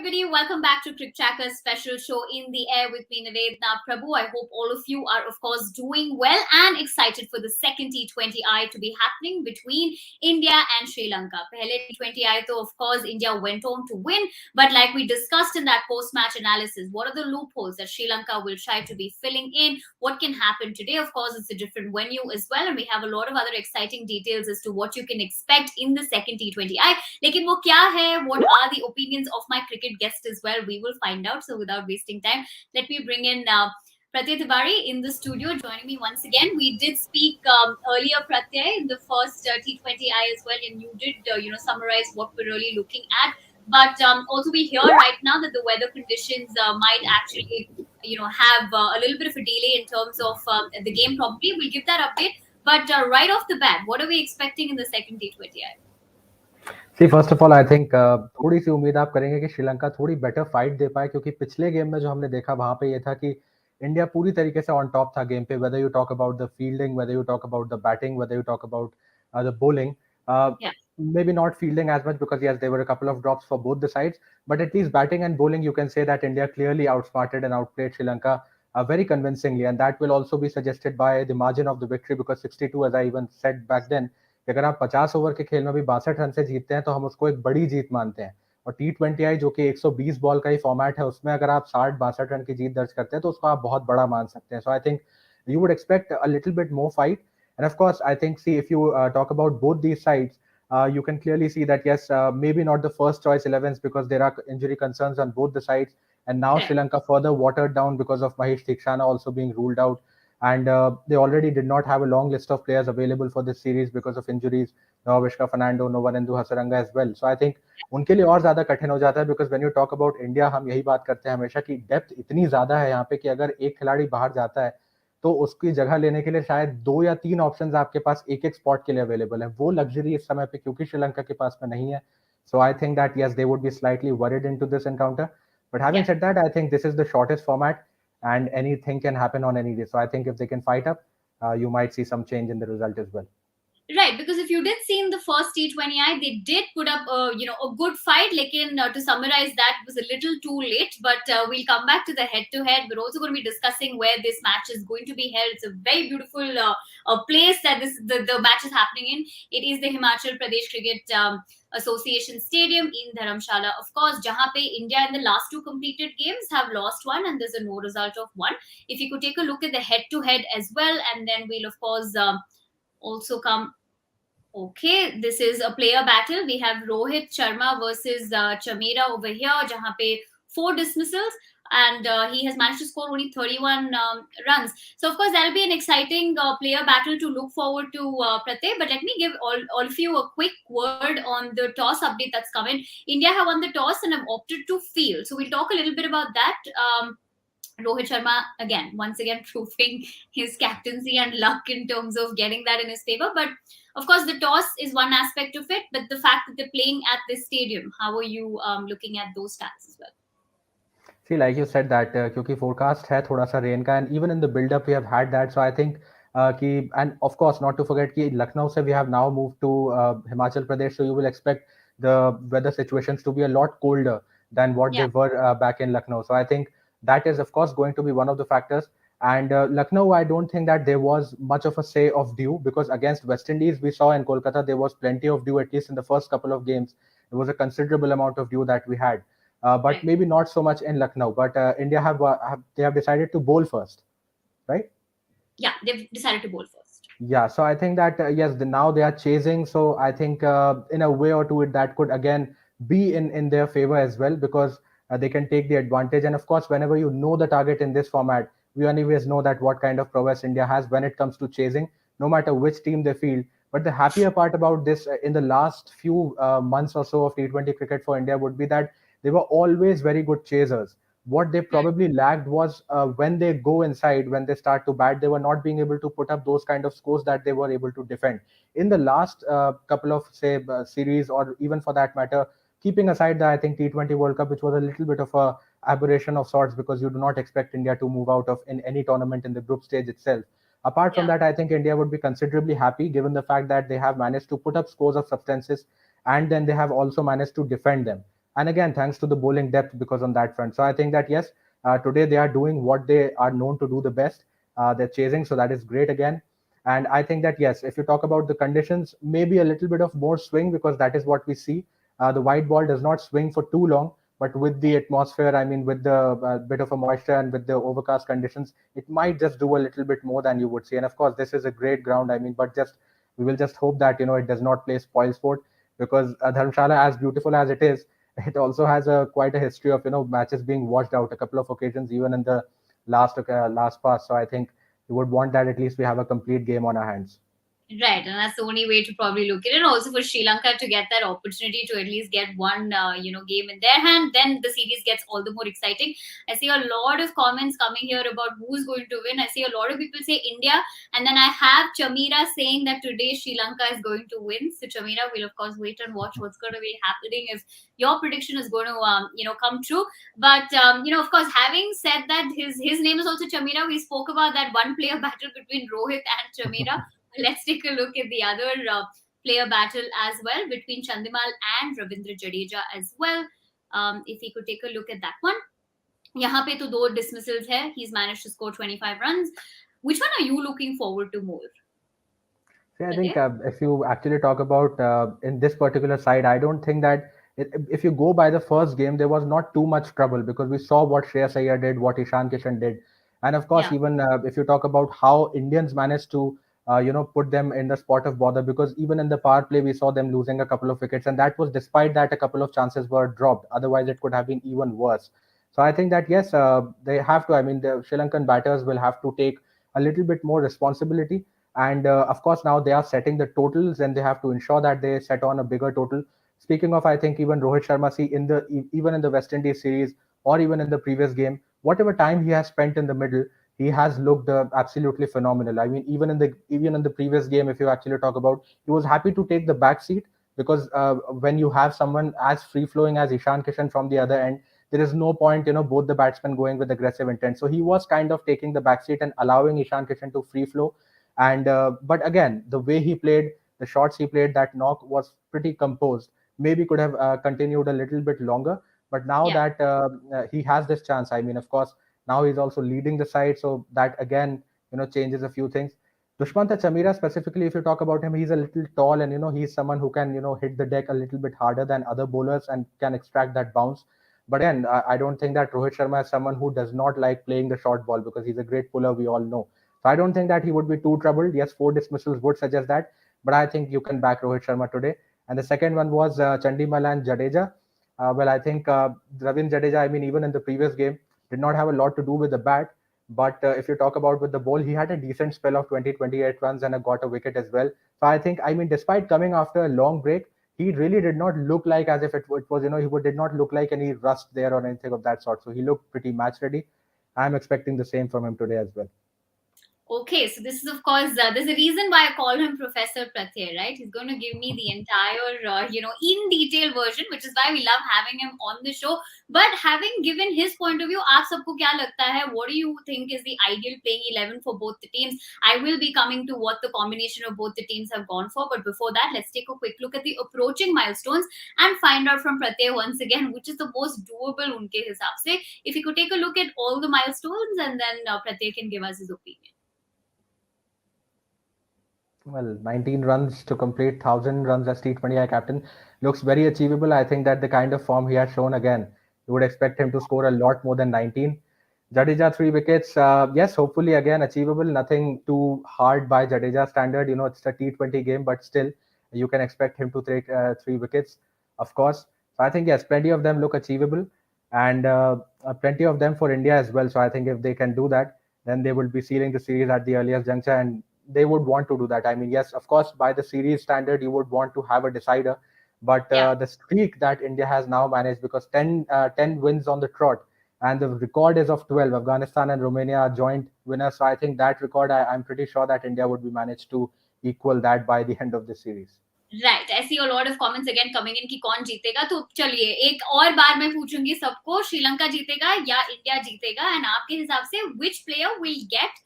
everybody. Welcome back to Cricket Tracker's special show in the air with me, Nivedna Prabhu. I hope all of you are, of course, doing well and excited for the second T20I to be happening between India and Sri Lanka. Pehle T20I, though, of course, India went on to win. But like we discussed in that post-match analysis, what are the loopholes that Sri Lanka will try to be filling in? What can happen today? Of course, it's a different venue as well. And we have a lot of other exciting details as to what you can expect in the second T20I. Lekin wo kya hai? What are the opinions of my cricket guest as well? We will find out. So without wasting time, let me bring in Pratyay Tiwari in the studio, joining me once again. We did speak earlier, Pratyay, in the first T20I as well, and you did, summarize what we're really looking at. But also we hear right now that the weather conditions might actually, have a little bit of a delay in terms of the game. Probably we'll give that update. But right off the bat, what are we expecting in the second T20I? See, first of all, I think थोड़ी सी उम्मीद आप करेंगे कि श्रीलंका थोड़ी better fight दे पाए, क्योंकि पिछले game में जो हमने देखा वहां पे ये था कि इंडिया पूरी तरीके से ऑन टॉप था गेम पे, whether you talk about the fielding, whether you talk about the batting, whether you talk about the bowling. Maybe not fielding as much because yes, there were a couple of drops for both the sides, but at least batting and bowling, you can say that India clearly outsmarted and outplayed Sri Lanka very convincingly, and that will also be suggested by the margin of the victory because 62, as I even said back then, कि अगर आप 50 over के खेल में भी 62 run से जीतते हैं तो हम उसको एक बड़ी जीत मानते हैं। और T20I जो कि 120 बॉल का ही फॉर्मेट है, उसमें अगर आप 60-62 रन की जीत दर्ज करते हैं तो उसको आप बहुत बड़ा मान सकते हैं। So I think you would expect a little bit more fight, and of course I think see if you talk about both these sides, you can clearly see that yes, maybe not the first choice 11s because there are injury concerns on both the sides, and now Sri Lanka further watered down because of Mahesh Theekshana also being ruled out, and they already did not have a long list of players available for this series because of injuries. Noavishka Fernando, Novanendu Hasaranga as well. So I think उनके लिए और ज्यादा कठिन हो जाता है because when you talk about India, हम यही बात करते हैं हमेशा कि डेप्थ इतनी ज्यादा है यहाँ पे कि अगर एक खिलाड़ी बाहर जाता है तो उसकी जगह लेने के लिए शायद 2 या 3 ऑप्शंस आपके पास एक एक स्पॉट के लिए अवेलेबल है। वो लग्जरी इस समय पे क्योंकि श्रीलंका के पास में नहीं है। So I think that yes they would be slightly worried into this encounter, but having said that I think this is the shortest format and anything can happen on any day. So I think if they can fight up, you might see some change in the result as well. Right, because if you did see in the first T20I, they did put up a good fight. Lekin to summarize that, it was a little too late. But we'll come back to the head-to-head. We're also going to be discussing where this match is going to be held. It's a very beautiful place that the match is happening in. It is the Himachal Pradesh Cricket Association Stadium in Dharamshala, of course. Jahan pe India in the last 2 completed games have lost 1, and there's a no result of 1. If you could take a look at the head-to-head as well, and then we'll of course also come. Okay, this is a player battle. We have Rohit Sharma versus Chamera over here, jahan pe 4 dismissals, and he has managed to score only 31 runs. So of course that'll be an exciting player battle to look forward to, Pratyay. But let me give all of you a quick word on the toss update that's coming. India have won the toss and have opted to field. So we'll talk a little bit about that. Rohit Sharma once again proving his captaincy and luck in terms of getting that in his favor. But of course, the toss is one aspect of it, but the fact that they're playing at this stadium, how are you looking at those stats as well? See, like you said that क्योंकि forecast है थोड़ा सा rain का, and even in the build up we have had that. So I think कि, and of course not to forget कि Lucknow से we have now moved to Himachal Pradesh, so you will expect the weather situations to be a lot colder than what they were back in Lucknow. So I think that is of course going to be one of the factors. And Lucknow, I don't think that there was much of a say of dew, because against West Indies we saw in Kolkata there was plenty of dew, at least in the first couple of games. There was a considerable amount of dew that we had. But maybe not so much in Lucknow. But India have decided to bowl first, right? Yeah, they've decided to bowl first. Yeah, so I think that yes, now they are chasing. So I think in a way or two, that could again be in their favor as well, because they can take the advantage. And of course, whenever you know the target in this format, we anyways know that what kind of prowess India has when it comes to chasing, no matter which team they field. But the happier part about this in the last few months or so of T20 cricket for India would be that they were always very good chasers. What they probably lacked was when they go inside, when they start to bat, they were not being able to put up those kind of scores that they were able to defend. In the last couple of, say, series, or even for that matter, keeping aside the, I think, T20 World Cup, which was a little bit of a aberration of sorts, because you do not expect India to move out of in any tournament in the group stage itself. Apart from that, I think India would be considerably happy given the fact that they have managed to put up scores of substances, and then they have also managed to defend them. And again, thanks to the bowling depth because on that front. So I think that yes, today they are doing what they are known to do the best. They're chasing, so that is great again. And I think that yes, if you talk about the conditions, maybe a little bit of more swing because that is what we see. The white ball does not swing for too long, but with the atmosphere, I mean, with the bit of a moisture and with the overcast conditions, it might just do a little bit more than you would see. And of course, this is a great ground. I mean, but just we will just hope that it does not play spoil sport because Dharamshala, as beautiful as it is, it also has a quite a history of matches being washed out a couple of occasions, even in the last pass. So I think we would want that at least we have a complete game on our hands. Right, and that's the only way to probably look at it. And also for Sri Lanka to get that opportunity to at least get one, game in their hand, then the series gets all the more exciting. I see a lot of comments coming here about who's going to win. I see a lot of people say India, and then I have Chamira saying that today Sri Lanka is going to win. So Chamira, will of course wait and watch what's going to be happening if your prediction is going to, come true. But of course, having said that, his name is also Chamira. We spoke about that one player battle between Rohit and Chamira. Let's take a look at the other player battle as well between Chandimal and Ravindra Jadeja as well. If we could take a look at that one. यहाँ पे तो दो dismissals है. He's managed to score 25 runs. Which one are you looking forward to more? See, I think if you actually talk about in this particular side, I don't think that if you go by the first game, there was not too much trouble because we saw what Shreyas Iyer did, what Ishan Kishan did, and of course, Yeah, even if you talk about how Indians managed to put them in the spot of bother, because even in the power play we saw them losing a couple of wickets, and that was despite that a couple of chances were dropped. Otherwise, it could have been even worse. So I think that yes, they have to. I mean, the Sri Lankan batters will have to take a little bit more responsibility, and of course now they are setting the totals and they have to ensure that they set on a bigger total. Speaking of, I think even Rohit Sharma, see, even in the West Indies series or even in the previous game, whatever time he has spent in the middle, he has looked absolutely phenomenal. I mean, even in the previous game, if you actually talk about, he was happy to take the back seat because when you have someone as free flowing as Ishan Kishan from the other end, there is no point, both the batsmen going with aggressive intent. So he was kind of taking the back seat and allowing Ishan Kishan to free flow. And but again, the way he played, the shots he played, that knock was pretty composed. Maybe could have continued a little bit longer, but now yeah, that he has this chance, I mean, of course, now he's also leading the side, so that again, changes a few things. Dushmanta Chamira specifically, if you talk about him, he's a little tall, and he's someone who can hit the deck a little bit harder than other bowlers and can extract that bounce. But again, I don't think that Rohit Sharma is someone who does not like playing the short ball because he's a great puller, we all know. So I don't think that he would be too troubled. Yes, four dismissals would suggest that, but I think you can back Rohit Sharma today. And the second one was Chandimal and Jadeja. Well, I think Ravin Jadeja, I mean, even in the previous game, did not have a lot to do with the bat. But if you talk about with the ball, he had a decent spell of 20-28 runs and got a wicket as well. So I think, I mean, despite coming after a long break, he really did not look like as if it was, did not look like any rust there or anything of that sort. So he looked pretty match ready. I'm expecting the same from him today as well. okay, so this is of course there's a reason why I call him Professor Pratyay, right? He's going to give me the entire in detail version, which is why we love having him on the show. But having given his point of view, आप सबको क्या लगता है? What do you think is the ideal playing 11 for both the teams? I will be coming to what the combination of both the teams have gone for, but before that, let's take a quick look at the approaching milestones and find out from Pratyay once again which is the most doable उनके हिसाब से. If you could take a look at all the milestones and then Pratyay can give us his opinion. Well, 19 runs to complete 1,000 runs as T20I captain looks very achievable. I think that the kind of form he has shown again, you would expect him to score a lot more than 19. Jadeja, 3 wickets. Yes, hopefully again achievable. Nothing too hard by Jadeja standard. It's a T20 game, but still you can expect him to take 3 wickets, of course. So I think yes, plenty of them look achievable, and plenty of them for India as well. So I think if they can do that, then they will be sealing the series at the earliest juncture, and they would want to do that. I mean, yes, of course, by the series standard, you would want to have a decider, but Yeah. the streak that India has now managed, because 10 wins on the trot, and the record is of 12. Afghanistan and Romania are joint winners. So I think that record, I'm pretty sure that India would be managed to equal that by the end of the series. Right, I see a lot of comments again coming in कि कौन जीतेगा. तो चलिए एक और बार मैं पूछूंगी सबको, श्रीलंका जीतेगा या इंडिया जीतेगा, एंड आपके हिसाब से which player will get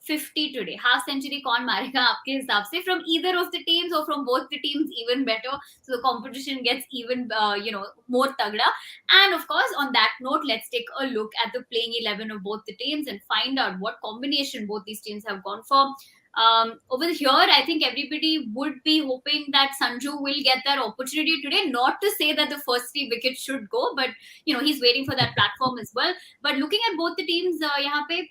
50 today. Half century कौन मारेगा आपके हिसाब से from either of the teams or from both the teams, even better. So the competition gets even more tagda. And of course, on that note, let's take a look at the playing 11 of both the teams and find out what combination both these teams have gone for. Over here, I think everybody would be hoping that Sanju will get that opportunity today. Not to say that the first 3 wickets should go, but he's waiting for that platform as well. But looking at both the teams, यहाँ पे,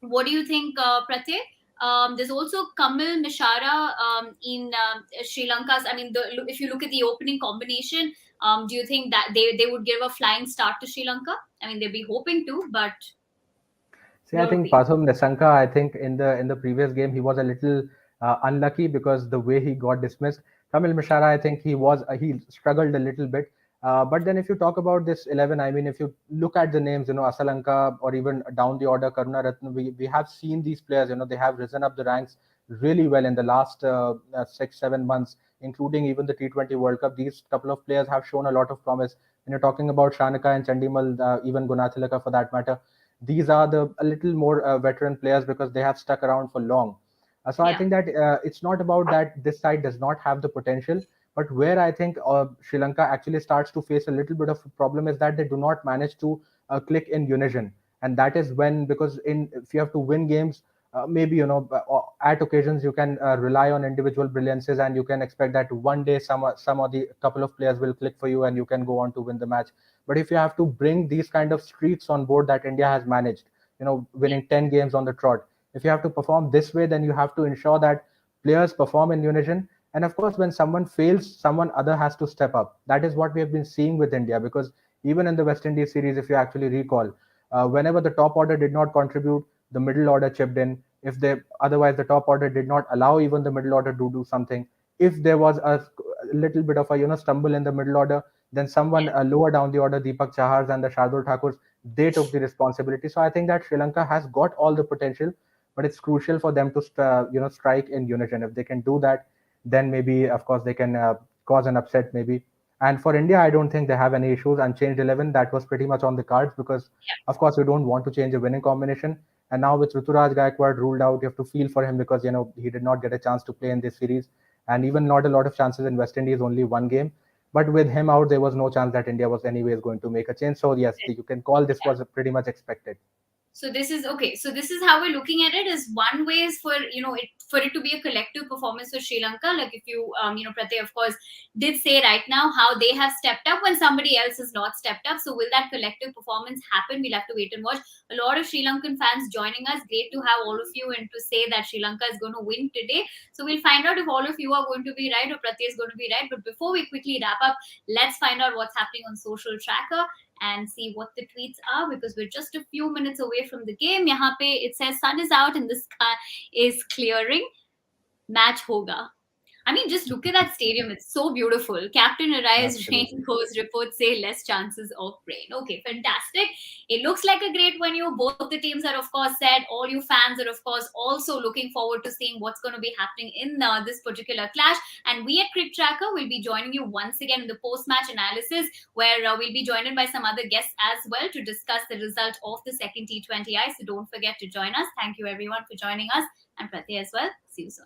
what do you think, Pratyay? There's also Kamal Mishara in Sri Lanka's. I mean, if you look at the opening combination, do you think that they would give a flying start to Sri Lanka? I mean, they'd be hoping to, but See, I your think opinion. Pasum Nisanka, I think in the previous game he was a little unlucky because the way he got dismissed. Kamil Mishara, I think he struggled a little bit. But then if you talk about this 11, I mean, if you look at the names, Asalanka or even down the order, Karuna Ratne, we have seen these players, they have risen up the ranks really well in the last 6-7 months, including even the T20 World Cup. These couple of players have shown a lot of promise. When you're talking about Shanaka and Chandimal, even Gunathilaka for that matter, these are the a little more veteran players because they have stuck around for long. So I Yeah. think that it's not about that this side does not have the potential, but where I think Sri Lanka actually starts to face a little bit of a problem is that they do not manage to click in unison, and that is when, because in if you have to win games, maybe at occasions you can rely on individual brilliances and you can expect that one day some of the couple of players will click for you and you can go on to win the match. But if you have to bring these kind of streaks on board that India has managed, Yeah. winning 10 games on the trot, if you have to perform this way, then you have to ensure that players perform in unison. And of course, when someone fails, someone other has to step up. That is what we have been seeing with India, because even in the West Indies series, if you actually recall, whenever the top order did not contribute, the middle order chipped in. If they otherwise the top order did not allow even the middle order to do something. If there was a little bit of a stumble in the middle order, then someone lower down the order, Deepak Chahars and the Shardul Thakurs, they took the responsibility. So I think that Sri Lanka has got all the potential, but it's crucial for them to strike in unison. If they can do that, then maybe of course they can cause an upset maybe. And for India, I don't think they have any issues. Unchanged 11, that was pretty much on the cards because of course you don't want to change a winning combination. And now with Ruturaj Gaikwad ruled out, you have to feel for him because he did not get a chance to play in this series, and even not a lot of chances in West Indies, only one game. But with him out, there was no chance that India was anyways going to make a change. So yes, you can call this was pretty much expected. So this is okay. So this is how we're looking at it. Is one way is for for it to be a collective performance for Sri Lanka. Like if you Pratyay of course did say right now how they have stepped up when somebody else has not stepped up. So will that collective performance happen? We'll have to wait and watch. A lot of Sri Lankan fans joining us. Great to have all of you and to say that Sri Lanka is going to win today. So we'll find out if all of you are going to be right or Pratyay is going to be right. But before we quickly wrap up, let's find out what's happening on social tracker and see what the tweets are, because we're just a few minutes away from the game. Yahan pe it says sun is out and the sky is clearing. Match hoga. I mean, just look at that stadium. It's so beautiful. Captain arrives, rain Absolutely. goes, reports say less chances of rain. Okay, fantastic. It looks like a great venue. Both the teams are, of course, set. All you fans are, of course, also looking forward to seeing what's going to be happening in this particular clash. And we at Cricket Tracker will be joining you once again in the post-match analysis, where we'll be joined by some other guests as well to discuss the result of the second T20I. So don't forget to join us. Thank you, everyone, for joining us. And Pratyay as well. See you soon.